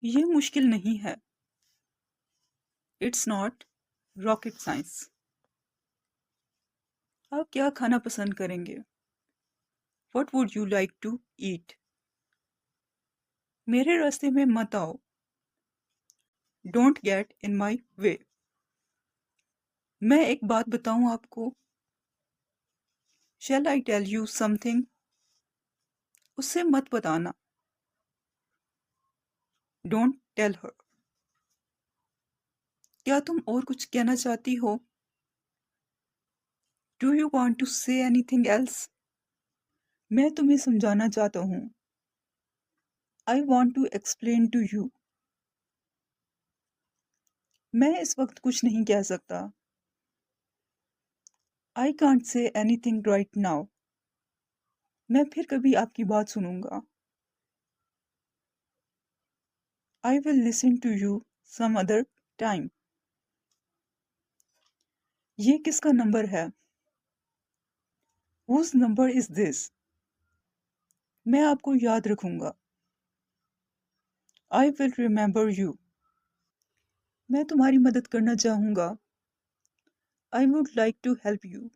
ये मुश्किल नहीं है। It's not rocket science. आप क्या खाना पसंद करेंगे? What would you like to eat? मेरे रास्ते में मत आओ। Don't get in my way. मैं एक बात बताऊं आपको? Shall I tell you something? उससे मत बताना। Don't tell her. क्या तुम और कुछ कहना चाहती हो? Do you want to say anything else? मैं तुम्हें समझाना चाहता हूँ। I want to explain to you. मैं इस वक्त कुछ नहीं कह सकता। I can't say anything right now. मैं फिर कभी आपकी बात सुनूंगा। I will listen to you some other time. ये किसका नंबर है? Whose number is this? मैं आपको याद रखूंगा। I will remember you. मैं तुम्हारी मदद करना चाहूंगा। I would like to help you.